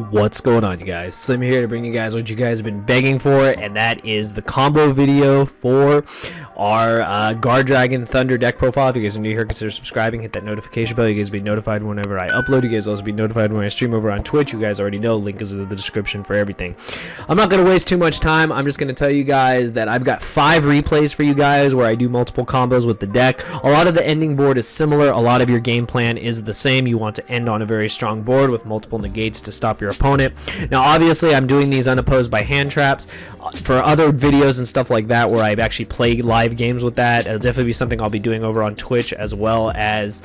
What's going on, you guys? Slim here to bring you guys what you guys have been begging for, and that is the combo video for our GUARDRAGON Thunder deck profile. If you guys are new here, consider subscribing, hit that notification bell. You guys will be notified whenever I upload. You guys will also be notified when I stream over on Twitch. You guys already know, link is in the description for everything. I'm not going to waste too much time. I'm just going to tell you guys that I've got 5 replays for you guys where I do multiple combos with the deck. A lot of the ending board is similar. A lot of your game plan is the same. You want to end on a very strong board with multiple negates to stop your opponent. Now obviously I'm doing these unopposed by hand traps. For other videos and stuff like that where I actually play live games with that, it'll definitely be something I'll be doing over on Twitch, as well as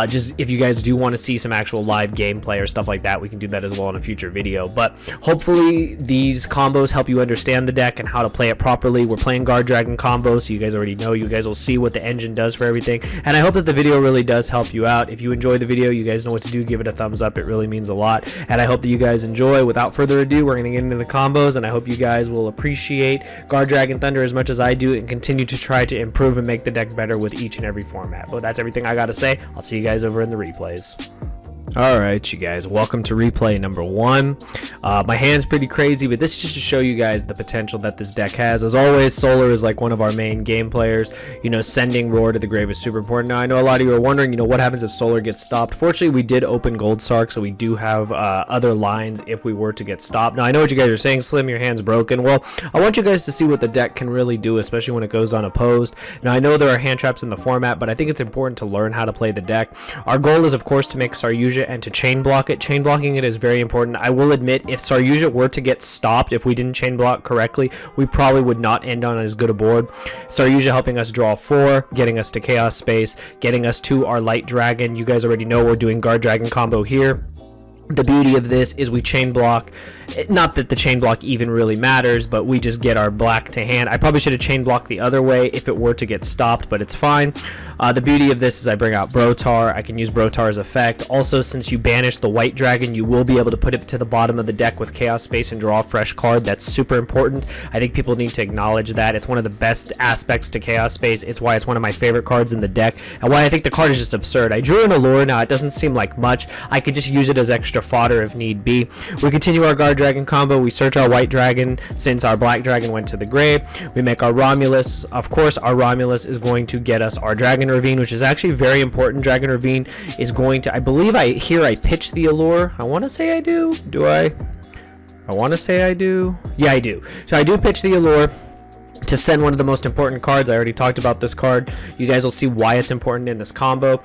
just if you guys do want to see some actual live gameplay or stuff like that, we can do that as well in a future video. But hopefully these combos help you understand the deck and how to play it properly. We're playing GUARDRAGON combo, so you guys already know. You guys will see what the engine does for everything, and I hope that the video really does help you out. If you enjoy the video, you guys know what to do. Give it a thumbs up. It really means a lot, and I hope that you guys enjoy. Without further ado, we're going to get into the combos, and I hope you guys will appreciate GUARDRAGON Thunder as much as I do, and continue to try to improve and make the deck better with each and every format. But that's everything I got to say. I'll see you guys over in the replays. Alright, you guys, welcome to replay number 1. My hand's pretty crazy, but this is just to show you guys the potential that this deck has. As always, Solar is like one of our main game players. You know, sending Roar to the grave is super important. Now, I know a lot of you are wondering, you know, what happens if Solar gets stopped? Fortunately, we did open Gold Sark, so we do have other lines if we were to get stopped. Now, I know what you guys are saying, Slim, your hand's broken. Well, I want you guys to see what the deck can really do, especially when it goes unopposed. Now, I know there are hand traps in the format, but I think it's important to learn how to play the deck. Our goal is, of course, to make Saryuja and to chain block it. Chain blocking it is very important. I will admit, if Saryuja were to get stopped, if we didn't chain block correctly, we probably would not end on as good a board. Saryuja helping us draw 4, getting us to Chaos Space, getting us to our Light Dragon. You guys already know we're doing GUARDRAGON combo here. The beauty of this is we chain block. Not that the chain block even really matters, but we just get our black to hand. I probably should have chain blocked the other way if it were to get stopped, but it's fine. The beauty of this is I bring out Brotar. I can use Brotar's effect. Also, since you banish the White Dragon, you will be able to put it to the bottom of the deck with Chaos Space and draw a fresh card. That's super important. I think people need to acknowledge that. It's one of the best aspects to Chaos Space. It's why it's one of my favorite cards in the deck, and why I think the card is just absurd. I drew an Allure. Now, it doesn't seem like much. I could just use it as extra fodder if need be. We continue our GUARDRAGON combo. We search our White Dragon since our Black Dragon went to the grave. We make our Romulus. Of course, our Romulus is going to get us our Dragon Ravine, which is actually very important. Dragon Ravine is going to, I believe I pitch the Allure. I want to say I do. Do I? I want to say I do. Yeah, I do. So I do pitch the Allure to send one of the most important cards. I already talked about this card. You guys will see why it's important in this combo.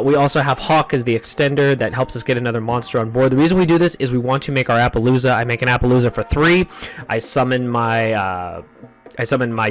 We also have Hawk as the extender that helps us get another monster on board. The reason we do this is we want to make our Appaloosa. I make an Appaloosa for 3. I summon my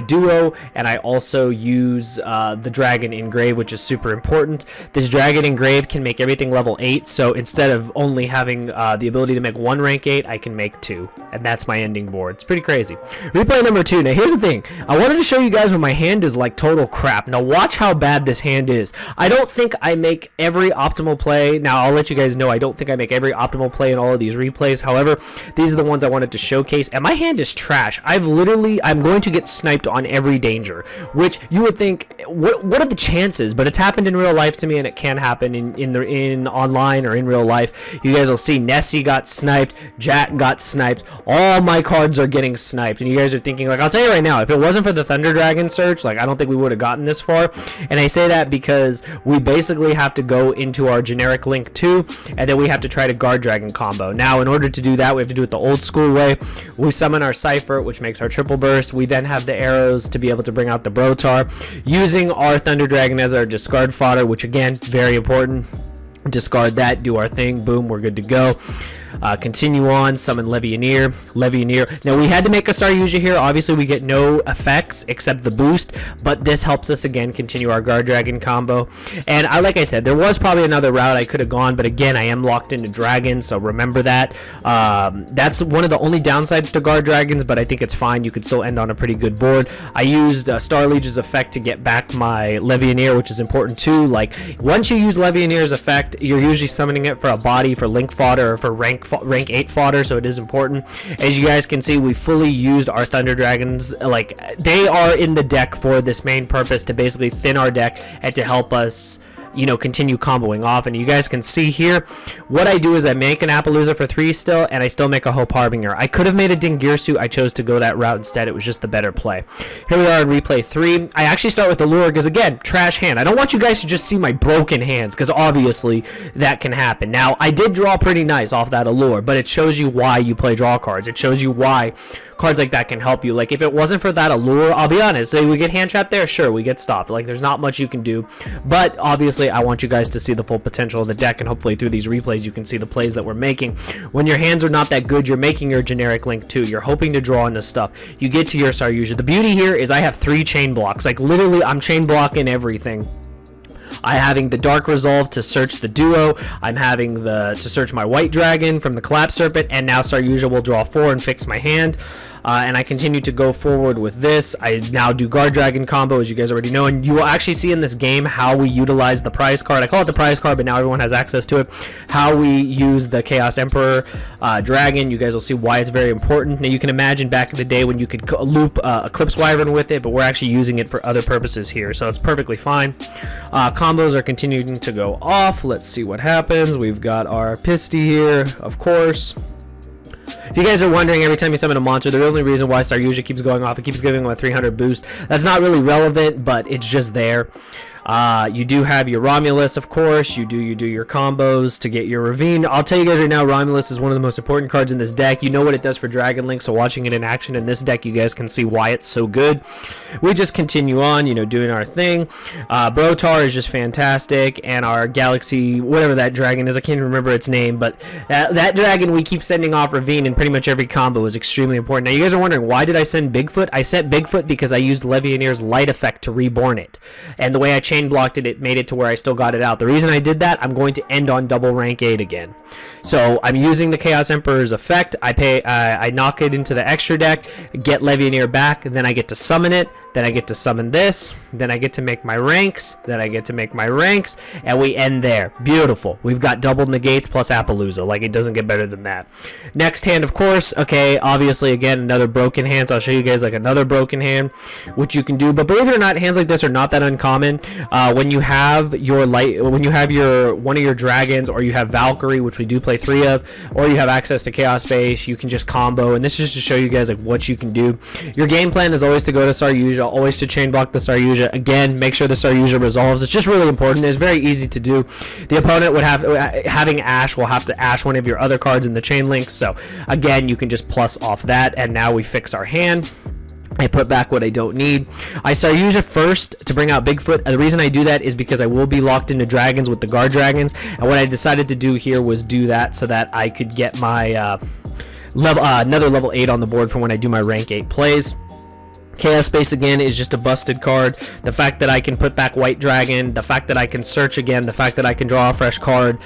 duo, and I also use the Dragon Engrave, which is super important. This Dragon Engrave can make everything level 8, so instead of only having the ability to make 1 rank 8, I can make 2, and that's my ending board. It's pretty crazy. Replay number 2. Now here's the thing. I wanted to show you guys when my hand is like total crap. Now watch how bad this hand is. I don't think I make every optimal play. Now I'll let you guys know I don't think I make every optimal play in all of these replays. However, these are the ones I wanted to showcase, and my hand is trash. I'm going to get sniped on every danger, which you would think, what are the chances? But it's happened in real life to me, and it can happen in online or in real life. You guys will see Nessie got sniped, Jack got sniped, all my cards are getting sniped, and you guys are thinking, like, I'll tell you right now, if it wasn't for the Thunder Dragon search, like, I don't think we would have gotten this far. And I say that because we basically have to go into our generic Link 2, and then we have to try to GUARDRAGON combo. Now, in order to do that, we have to do it the old school way. We summon our Cypher, which makes our triple burst. We then have the arrows to be able to bring out the Brotar, using our Thunder Dragon as our discard fodder, which again, very important. Discard that, do our thing, boom, we're good to go. Continue on, summon Levianeer. Now we had to make a Saryuja here. Obviously we get no effects except the boost, but this helps us again continue our GUARDRAGON combo. And like I said, there was probably another route I could have gone, but again, I am locked into Dragon, so remember that. That's one of the only downsides to GUARDRAGONs, but I think it's fine. You could still end on a pretty good board. I used Star Liege's effect to get back my Levianeer, which is important too. Like, once you use Levianeer's effect, you're usually summoning it for a body, for Link fodder, or for rank 8 fodder, so it is important. As you guys can see, we fully used our Thunder Dragons. Like, they are in the deck for this main purpose, to basically thin our deck and to help us you know, continue comboing off. And you guys can see here, what I do is I make an Appaloosa for 3 still, and I still make a Hope Harbinger. I could have made a Dingirsu. I chose to go that route instead. It was just the better play. Here we are in replay 3. I actually start with the lure because, again, trash hand. I don't want you guys to just see my broken hands because obviously that can happen. Now, I did draw pretty nice off that allure, but it shows you why you play draw cards. It shows you why cards like that can help you. Like, if it wasn't for that allure, I'll be honest, say we get hand trapped there, sure, we get stopped. Like, there's not much you can do, but obviously I want you guys to see the full potential of the deck, and hopefully through these replays you can see the plays that we're making. When your hands are not that good, you're making your generic link too. You're hoping to draw into stuff. You get to your Saryuja. The beauty here is I have 3 chain blocks. Like, literally, I'm chain blocking everything. I'm having the Dark Resolve to search the duo. I'm having to search my White Dragon from the Collapse Serpent, and now Saryuja will draw 4 and fix my hand. And I continue to go forward with this. I now do Guard Dragon combo, as you guys already know, and you will actually see in this game how we utilize the prize card. I call it the prize card, but now everyone has access to it. How we use the Chaos Emperor Dragon. You guys will see why it's very important. Now, you can imagine back in the day when you could loop Eclipse Wyvern with it, but we're actually using it for other purposes here, so it's perfectly fine. Combos are continuing to go off. Let's see what happens. We've got our Pisty here, of course. If you guys are wondering every time you summon a monster, the only reason why Saryuja keeps going off, it keeps giving him a 300 boost. That's not really relevant, but it's just there. You do have your Romulus, of course. You do your combos to get your Ravine. I'll tell you guys right now, Romulus is one of the most important cards in this deck. You know what it does for Dragon Link, so watching it in action in this deck, you guys can see why it's so good. We just continue on, you know, doing our thing. Brotar is just fantastic, and our Galaxy, whatever that dragon is, I can't remember its name, but that dragon we keep sending off Ravine in pretty much every combo is extremely important. Now, you guys are wondering, why did I send Bigfoot? I sent Bigfoot because I used Levianeer's Light Effect to reborn it, and the way I chain blocked it, it made it to where I still got it out. The reason I did that, I'm going to end on double rank 8 again. So I'm using the Chaos Emperor's effect. I knock it into the extra deck, get Levianeer back, and then I get to summon it. Then I get to summon this, then I get to make my ranks, then I get to make my ranks, and we end there. Beautiful. We've got double negates plus Appaloosa. Like, it doesn't get better than that. Next hand, of course, okay, obviously, again, another broken hand, so I'll show you guys, like, another broken hand, which you can do. But believe it or not, hands like this are not that uncommon. When you have one of your dragons, or you have Valkyrie, which we do play 3 of, or you have access to Chaos Space, you can just combo, and this is just to show you guys, like, what you can do. Your game plan is always to go to Saryuja, always to chain block the Saryuja. Again, make sure the Saryuja resolves. It's just really important. It's very easy to do. The opponent would having Ash will have to Ash one of your other cards in the chain link. So again, you can just plus off that, and now we fix our hand. I put back what I don't need. I Saryuja first to bring out Bigfoot. The reason I do that is because I will be locked into dragons with the Guard Dragons, and what I decided to do here was do that so that I could get my another level 8 on the board for when I do my rank 8 plays. Chaos Space, again, is just a busted card. The fact that I can put back White Dragon, the fact that I can search again, the fact that I can draw a fresh card,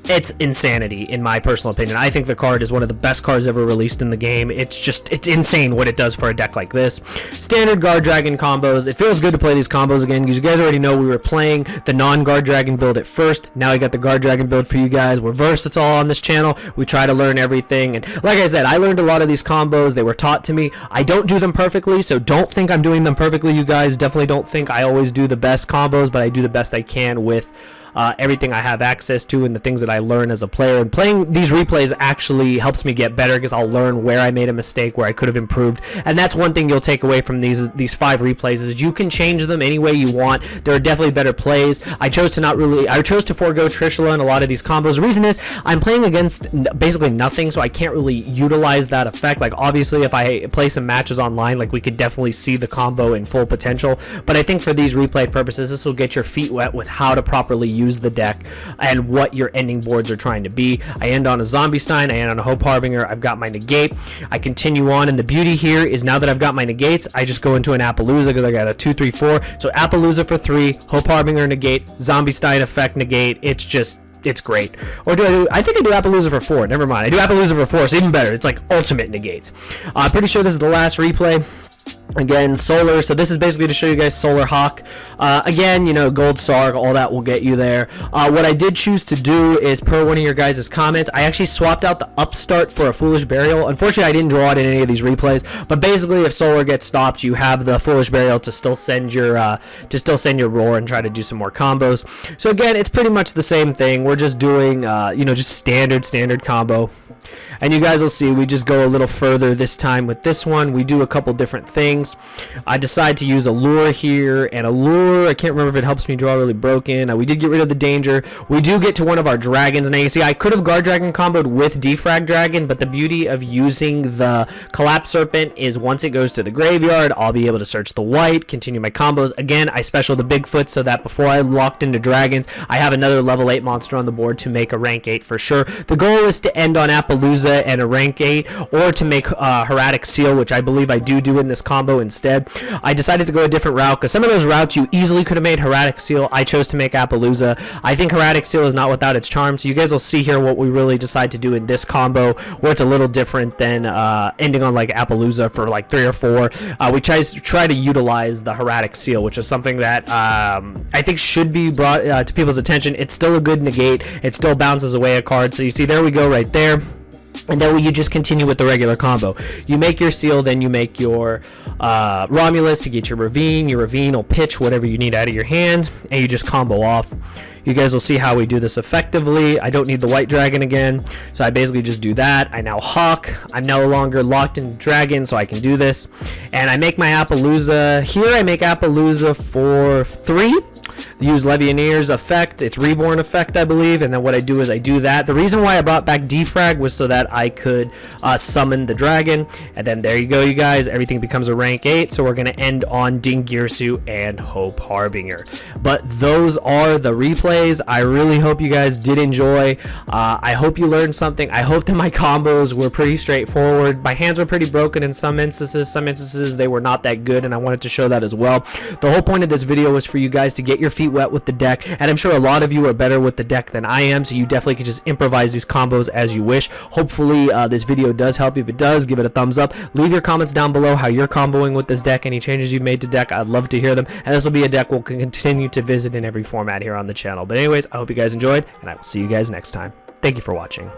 it's insanity, in my personal opinion. I think the card is one of the best cards ever released in the game. It's insane what it does for a deck like this. Standard Guard Dragon combos. It feels good to play these combos again, because you guys already know we were playing the non-Guard Dragon build at first. Now I got the Guard Dragon build for you guys. We're versatile on this channel. We try to learn everything, and like I said, I learned a lot of these combos. They were taught to me. I don't do them perfectly, so don't think I'm doing them perfectly, you guys. Definitely don't think I always do the best combos, but I do the best I can with everything I have access to and the things that I learn as a player. And playing these replays actually helps me get better, because I'll learn where I made a mistake, where I could have improved. And that's one thing you'll take away from these 5 replays, is you can change them any way you want. There are definitely better plays. I chose to forego Trishula in a lot of these combos. The reason is I'm playing against basically nothing, so I can't really utilize that effect. Like, obviously, if I play some matches online, like, we could definitely see the combo in full potential. But I think for these replay purposes, this will get your feet wet with how to properly use the deck and what your ending boards are trying to be. I end on a Zombie Stein, I end on a Hope Harbinger, I've got my negate, I continue on, and the beauty here is now that I've got my negates, I just go into an Appaloosa, because I got a 2, 3, 4, so Appaloosa for 3, Hope Harbinger negate, Zombie Stein effect negate. It's great. Or I think I do Appaloosa for 4, never mind, I do Appaloosa for 4, so even better, it's like ultimate negates. I'm pretty sure this is the last replay. Again, solar, so this is basically to show you guys solar hawk. Again, you know, gold star, all that will get you there. What I did choose to do is, per one of your guys' comments, I actually swapped out the upstart for a foolish burial. Unfortunately, I didn't draw it in any of these replays, but basically if solar gets stopped, you have the foolish burial to still send your roar and try to do some more combos. So again, it's pretty much the same thing. We're just doing you know, just standard combo. And you guys will see we just go a little further this time with this one. We do a couple different things. I decide to use a lure here, and a lure, I can't remember if it helps me draw really broken. We did get rid of the danger. We do get to one of our dragons. Now you see I could have guard dragon comboed with defrag dragon, but the beauty of using the collapse serpent is once it goes to the graveyard, I'll be able to search the white, continue my combos. Again, I special the Bigfoot so that before I locked into dragons, I have another level 8 monster on the board to make a rank 8 for sure. The goal is to end on Appaloosa and a rank 8, or to make Hieratic Seal, which I believe I do in this combo instead. I decided to go a different route because some of those routes you easily could have made Hieratic Seal. I chose to make Appaloosa. I think Hieratic Seal is not without its charm, so you guys will see here what we really decide to do in this combo, where it's a little different than ending on like Appaloosa for like 3 or 4. We try to utilize the Hieratic Seal, which is something that I think should be brought to people's attention. It's still a good negate. It still bounces away a card. So you see, there we go right there. And then you just continue with the regular combo. You make your seal, then you make your Romulus to get your Ravine. Your Ravine will pitch whatever you need out of your hand, and you just combo off. You guys will see how we do this effectively. I don't need the white dragon again, so I basically just do that. I now hawk. I'm no longer locked in dragon, so I can do this. And I make my Appaloosa. Here I make Appaloosa for 3. Use Legionnaires effect, it's reborn effect I believe, and then what I do is I do that. The reason why I brought back defrag was so that I could summon the dragon, and then there you go you guys, everything becomes a rank 8, so we're going to end on Dingirsu and Hope Harbinger. But those are the replays. I really hope you guys did enjoy. I hope you learned something. I hope that my combos were pretty straightforward. My hands were pretty broken in some instances they were not that good, and I wanted to show that as well. The whole point of this video was for you guys to get your feet wet with the deck, and I'm sure a lot of you are better with the deck than I am, so you definitely can just improvise these combos as you wish. Hopefully this video does help. If it does, give it a thumbs up. Leave your comments down below how you're comboing with this deck, any changes you've made to deck. I'd love to hear them, and this will be a deck we'll continue to visit in every format here on the channel. But anyways, I hope you guys enjoyed, and I will see you guys next time. Thank you for watching.